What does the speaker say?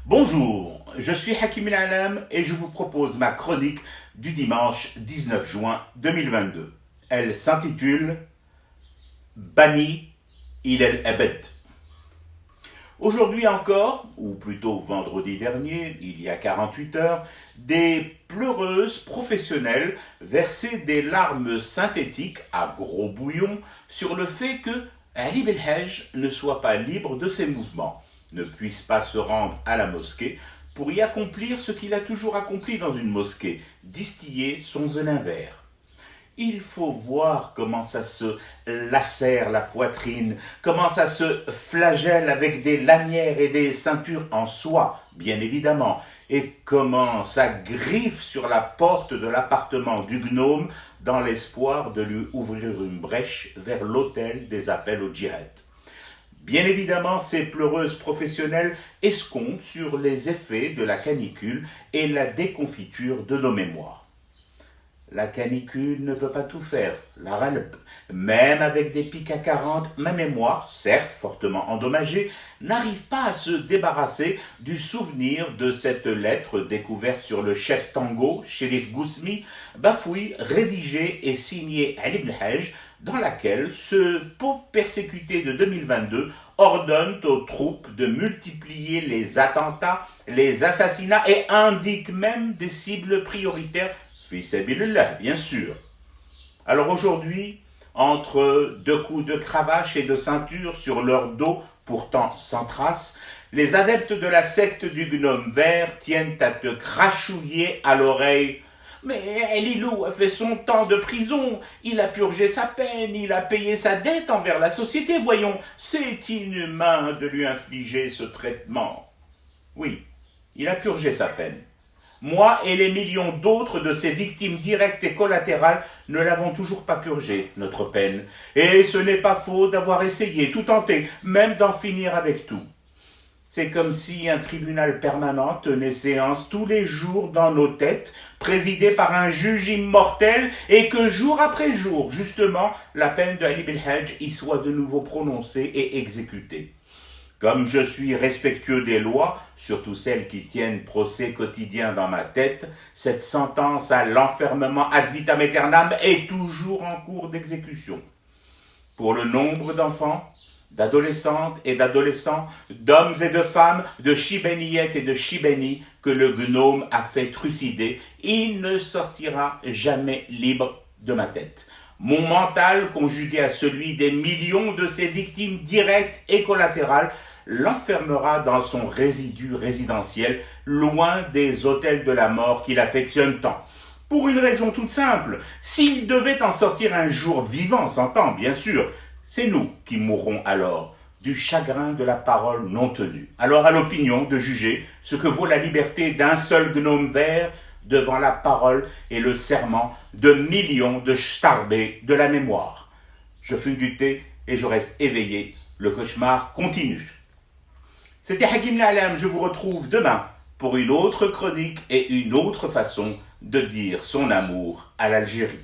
Bonjour, je suis Hakim El Alam et je vous propose ma chronique du dimanche 19 juin 2022. Elle s'intitule Bani Il El Abed. Aujourd'hui encore, ou plutôt vendredi dernier, il y a 48 heures, des pleureuses professionnelles versaient des larmes synthétiques à gros bouillon sur le fait que Ali Belhaj ne soit pas libre de ses mouvements, ne puisse pas se rendre à la mosquée pour y accomplir ce qu'il a toujours accompli dans une mosquée, distiller son venin vert. Il faut voir comment ça se lacère la poitrine, comment ça se flagelle avec des lanières et des ceintures en soie, bien évidemment, et comment ça griffe sur la porte de l'appartement du gnome dans l'espoir de lui ouvrir une brèche vers l'autel des appels au djihad. Bien évidemment, ces pleureuses professionnelles escomptent sur les effets de la canicule et la déconfiture de nos mémoires. La canicule ne peut pas tout faire, la râle. Même avec des pics à 40, ma mémoire, certes fortement endommagée, n'arrive pas à se débarrasser du souvenir de cette lettre découverte sur le chef tango, Chérif Gousmi, bafouille, rédigée et signée Ali Belhaj, dans laquelle ce pauvre persécuté de 2022 ordonne aux troupes de multiplier les attentats, les assassinats et indique même des cibles prioritaires, fisabilillah, bien sûr. Alors aujourd'hui, entre deux coups de cravache et de ceinture sur leur dos, pourtant sans trace, les adeptes de la secte du gnome vert tiennent à te crachouiller à l'oreille. Mais Lilou a fait son temps de prison, il a purgé sa peine, il a payé sa dette envers la société, voyons, c'est inhumain de lui infliger ce traitement. Oui, il a purgé sa peine. Moi et les millions d'autres de ces victimes directes et collatérales ne l'avons toujours pas purgé, notre peine. Et ce n'est pas faux d'avoir essayé, tout tenté, même d'en finir avec tout. C'est comme si un tribunal permanent tenait séance tous les jours dans nos têtes, présidé par un juge immortel, et que jour après jour, justement, la peine de Ali Belhaj y soit de nouveau prononcée et exécutée. Comme je suis respectueux des lois, surtout celles qui tiennent procès quotidien dans ma tête, cette sentence à l'enfermement ad vitam aeternam est toujours en cours d'exécution. Pour le nombre d'enfants, d'adolescentes et d'adolescents, d'hommes et de femmes, de chibéniettes et de chibénis que le gnome a fait trucider, il ne sortira jamais libre de ma tête. Mon mental, conjugué à celui des millions de ses victimes directes et collatérales, l'enfermera dans son résidu résidentiel, loin des hôtels de la mort qu'il affectionne tant. Pour une raison toute simple, s'il devait en sortir un jour vivant, s'entend bien sûr, c'est nous qui mourrons alors, du chagrin de la parole non tenue. Alors à l'opinion de juger ce que vaut la liberté d'un seul gnome vert devant la parole et le serment de millions de starbés de la mémoire. Je fume du thé et je reste éveillé. Le cauchemar continue. C'était Hakim El Alam, je vous retrouve demain pour une autre chronique et une autre façon de dire son amour à l'Algérie.